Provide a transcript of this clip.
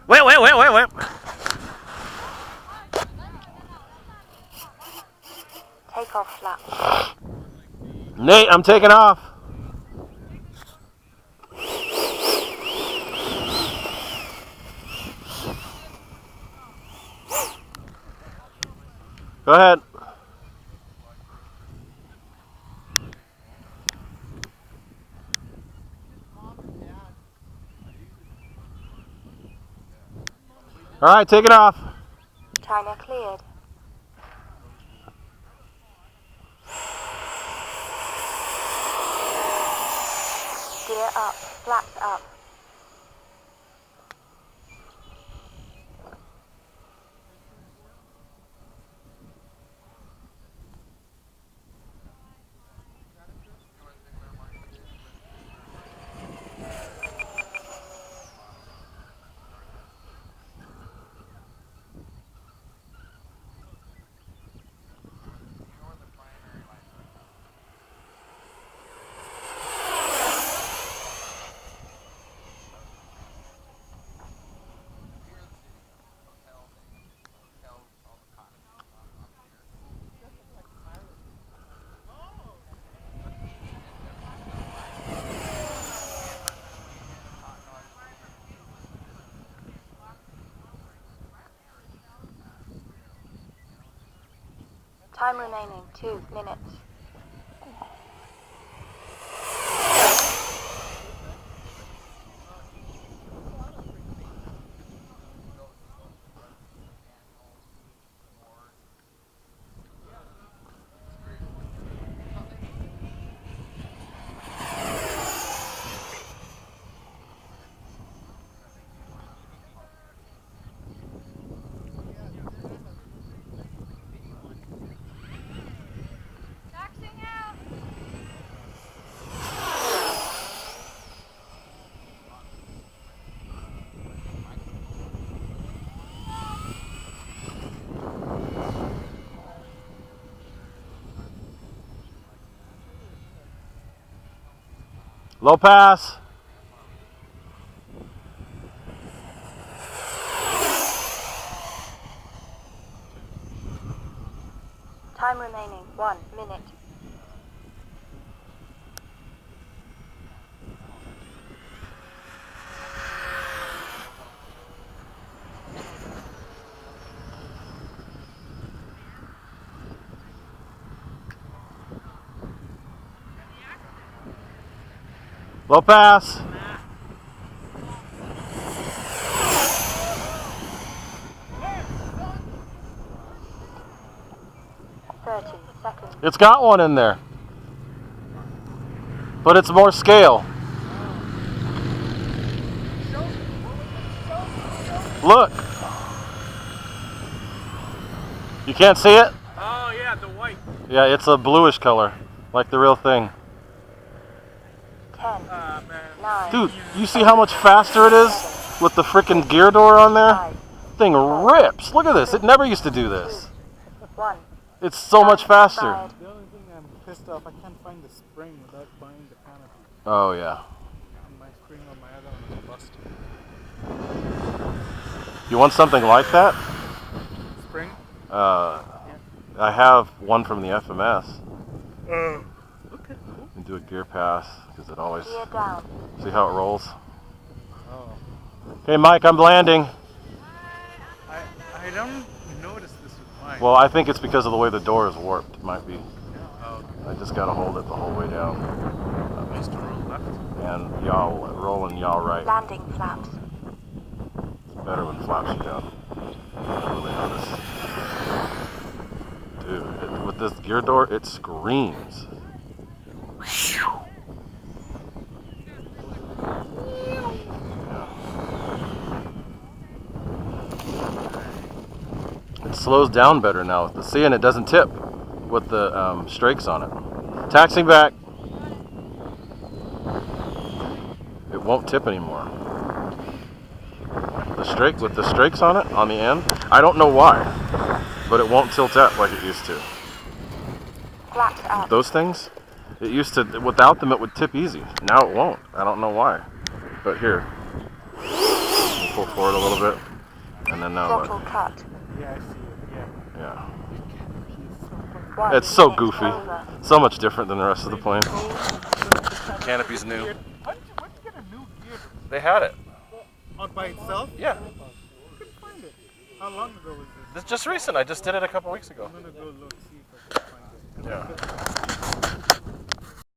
Wait. Take off flap. Nate, I'm taking off. Go ahead. All right, take it off. China cleared. Gear up. Flaps up. Time remaining 2 minutes. Low pass. Time remaining 1 minute. Low pass. Seconds. It's got one in there, but it's more scale. Look. You can't see it? Oh yeah, the white. Yeah, it's a bluish color, like the real thing. 10, Man. 9, Dude, you see how much faster it is with the frickin' gear door on there? 5, Thing rips. Look at this. It never used to do this. 1. It's so much faster. The only thing I'm pissed off, I can't find the spring without buying the canopy. Oh, yeah. And my spring on my other one is busted. You want something like that? Spring? I have one from the FMS. Okay, cool. You do a gear pass, because it always... Gear down. See how it rolls? Oh. Okay, Mike, I'm landing. I don't notice this with mine. Well, I think it's because of the way the door is warped. It might be. Oh, okay. I just got to hold it the whole way down. Nice to roll left. And yaw roll and yaw right. Landing flaps. It's better when it flaps you down. I really notice. Dude, with this gear door, it screams. It slows down better now with the C, and it doesn't tip with the strakes on it. Taxiing back. It won't tip anymore. The strake with the strakes on it on the end. I don't know why, but it won't tilt up like it used to. Flaps up. Those things, it used to. Without them, it would tip easy. Now it won't. I don't know why. But here, pull forward a little bit, and then now Throttle look. cut. Yeah, I see it. Yeah. Yeah. One It's so minute goofy. over. So much different than the rest of the plane. Canopy's new. When did you get a new gear? They had it. On by itself? Yeah. I couldn't find it. How long ago was this? It's just recent. I just did it a couple weeks ago. I'm gonna go look, see if I can find it. Yeah.